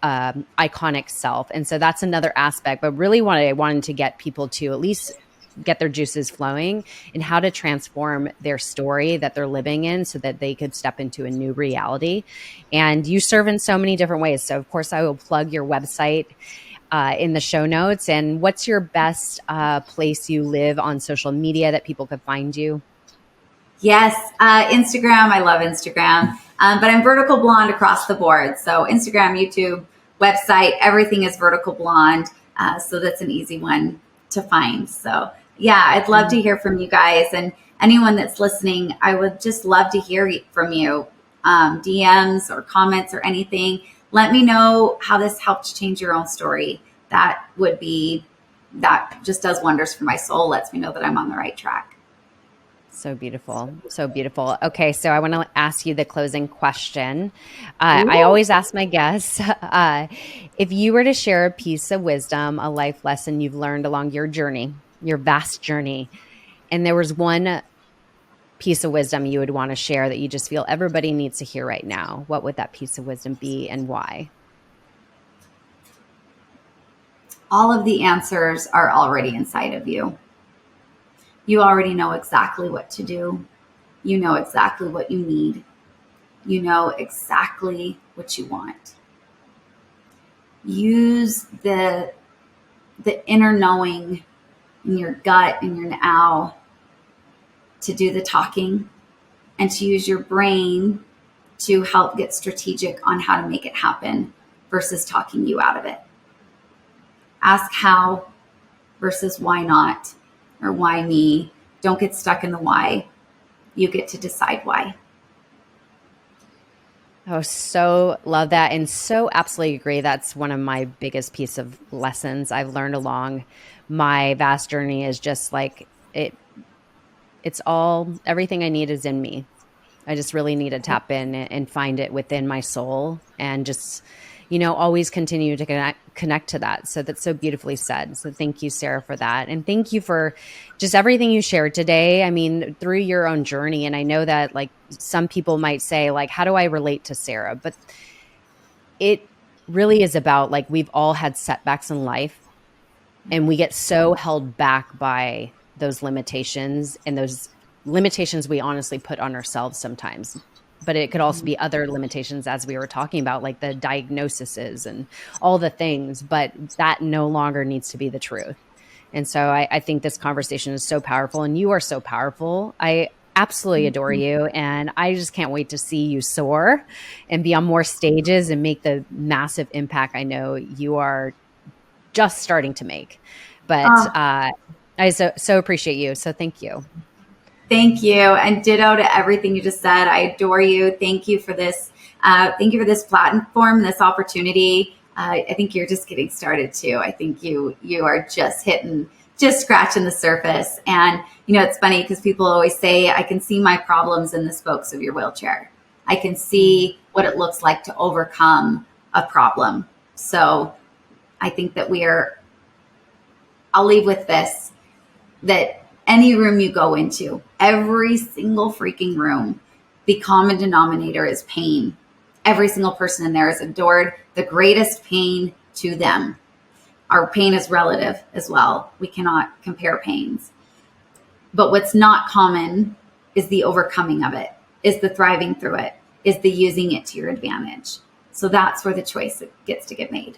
iconic self. And so that's another aspect, but really I wanted to get people to at least get their juices flowing and how to transform their story that they're living in so that they could step into a new reality. And you serve in so many different ways. So of course I will plug your website in the show notes. And what's your best place you live on social media that people could find you? Yes, Instagram. I love Instagram, but I'm vertical blonde across the board. So Instagram, YouTube, website, everything is vertical blonde. So that's an easy one to find. So yeah, I'd love to hear from you guys, and anyone that's listening, I would just love to hear from you. DMs or comments or anything. Let me know how this helped change your own story. That just does wonders for my soul. Lets me know that I'm on the right track. So beautiful. So beautiful. Okay. So I want to ask you the closing question. I always ask my guests, if you were to share a piece of wisdom, a life lesson you've learned along your journey, your vast journey, and there was one piece of wisdom you would want to share that you just feel everybody needs to hear right now, what would that piece of wisdom be and why? All of the answers are already inside of you. You already know exactly what to do. You know exactly what you need. You know exactly what you want. Use the inner knowing in your gut, in your now, to do the talking, and to use your brain to help get strategic on how to make it happen versus talking you out of it. Ask how versus why not, or why me. Don't get stuck in the why. You get to decide why. Oh, so love that. And so absolutely agree. That's one of my biggest piece of lessons I've learned along my vast journey is just everything I need is in me. I just really need to tap in and find it within my soul and just, always continue to connect to that. So that's so beautifully said. So thank you, Sarah, for that. And thank you for just everything you shared today. I mean, through your own journey. And I know that some people might say how do I relate to Sarah? But it really is about we've all had setbacks in life and we get so held back by those limitations, and those limitations we honestly put on ourselves sometimes. But it could also be other limitations, as we were talking about, like the diagnoses and all the things, but that no longer needs to be the truth. And so I think this conversation is so powerful, and you are so powerful. I absolutely adore you. And I just can't wait to see you soar and be on more stages and make the massive impact I know you are just starting to make. But I so appreciate you. So thank you. Thank you. And ditto to everything you just said. I adore you. Thank you for this. Thank you for this platform, this opportunity. I think you're just getting started too. I think you are just scratching the surface. And, it's funny because people always say, I can see my problems in the spokes of your wheelchair. I can see what it looks like to overcome a problem. So I think that I'll leave with this, that any room you go into, every single freaking room, the common denominator is pain. Every single person in there has endured the greatest pain to them. Our pain is relative as well. We cannot compare pains. But what's not common is the overcoming of it, is the thriving through it, is the using it to your advantage. So that's where the choice gets to get made.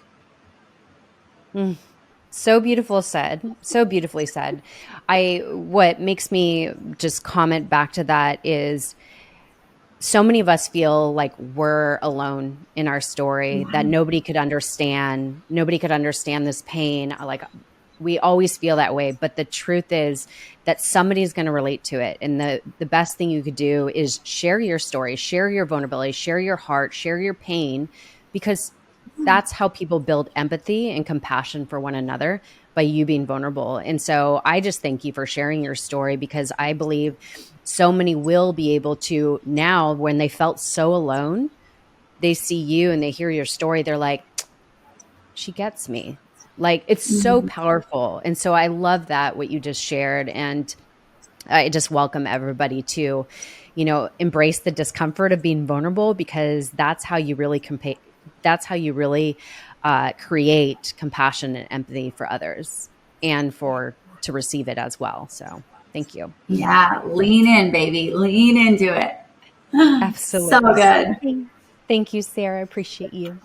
So beautiful said. So beautifully said. What makes me just comment back to that is so many of us feel like we're alone in our story, that nobody could understand. Nobody could understand this pain. Like, we always feel that way. But the truth is that somebody's going to relate to it. And the best thing you could do is share your story, share your vulnerability, share your heart, share your pain, because that's how people build empathy and compassion for one another, by you being vulnerable. And so I just thank you for sharing your story, because I believe so many will be able to now, when they felt so alone, they see you and they hear your story. They're like, she gets me. Like, it's so powerful. And so I love that, what you just shared. And I just welcome everybody to, embrace the discomfort of being vulnerable, because that's how you really create compassion and empathy for others, and to receive it as well. So thank you. Yeah. Lean in, baby. Lean into it. Absolutely. So good. Thank you, Sarah. I appreciate you.